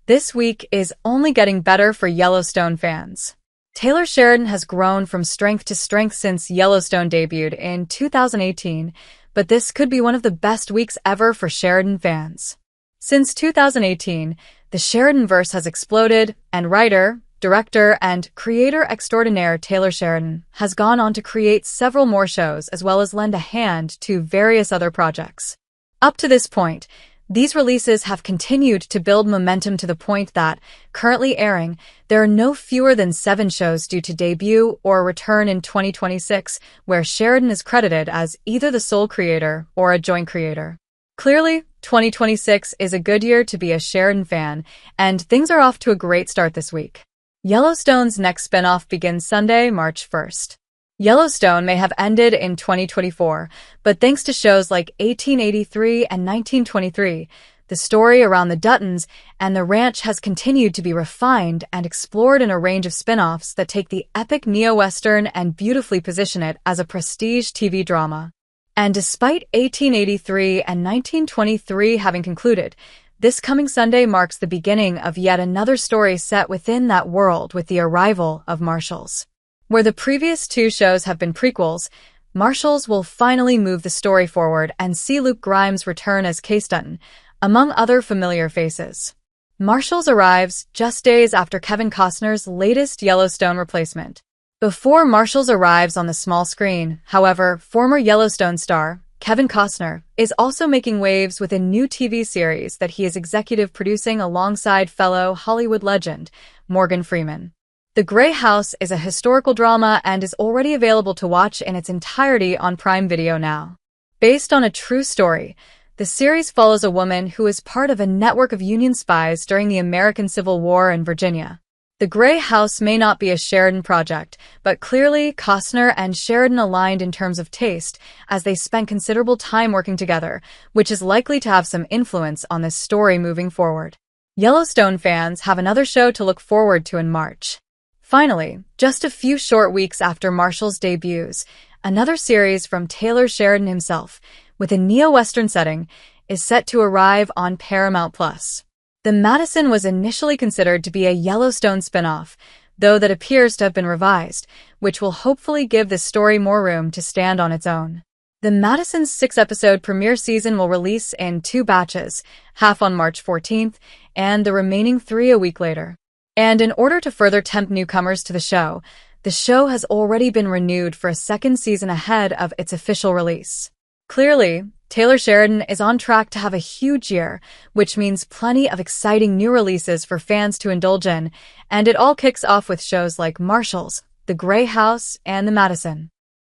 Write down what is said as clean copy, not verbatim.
This week is only getting better for Yellowstone fans. Taylor Sheridan has grown from strength to strength since Yellowstone debuted in 2018, but this could be one of the best weeks ever for Sheridan fans. Since 2018, the Sheridanverse has exploded, and writer, director, and creator extraordinaire Taylor Sheridan has gone on to create several more shows as well as lend a hand to various other projects. Up to this point, these releases have continued to build momentum to the point that, currently airing, there are no fewer than 7 shows due to debut or return in 2026, where Sheridan is credited as either the sole creator or a joint creator. Clearly, 2026 is a good year to be a Sheridan fan, and things are off to a great start this week. Yellowstone's next spinoff begins Sunday, March 1st. Yellowstone may have ended in 2024, but thanks to shows like 1883 and 1923, the story around the Duttons and the ranch has continued to be refined and explored in a range of spin-offs that take the epic neo-western and beautifully position it as a prestige TV drama. And despite 1883 and 1923 having concluded, this coming Sunday marks the beginning of yet another story set within that world with the arrival of Marshals. Where the previous 2 shows have been prequels, Marshals will finally move the story forward and see Luke Grimes return as Case Dutton, among other familiar faces. Marshals arrives just days after Kevin Costner's latest Yellowstone replacement. Before Marshals arrives on the small screen, however, former Yellowstone star, Kevin Costner, is also making waves with a new TV series that he is executive producing alongside fellow Hollywood legend, Morgan Freeman. The Grey House is a historical drama and is already available to watch in its entirety on Prime Video now. Based on a true story, the series follows a woman who is part of a network of Union spies during the American Civil War in Virginia. The Grey House may not be a Sheridan project, but clearly Costner and Sheridan aligned in terms of taste as they spent considerable time working together, which is likely to have some influence on this story moving forward. Yellowstone fans have another show to look forward to in March. Finally, just a few short weeks after Marshals debuts, another series from Taylor Sheridan himself, with a neo-western setting, is set to arrive on Paramount+. The Madison was initially considered to be a Yellowstone spin-off, though that appears to have been revised, which will hopefully give the story more room to stand on its own. The Madison's 6-episode premiere season will release in 2 batches, half on March 14th and the remaining 3 a week later. And in order to further tempt newcomers to the show has already been renewed for a 2nd season ahead of its official release. Clearly, Taylor Sheridan is on track to have a huge year, which means plenty of exciting new releases for fans to indulge in, and it all kicks off with shows like Marshals, The Grey House, and The Madison.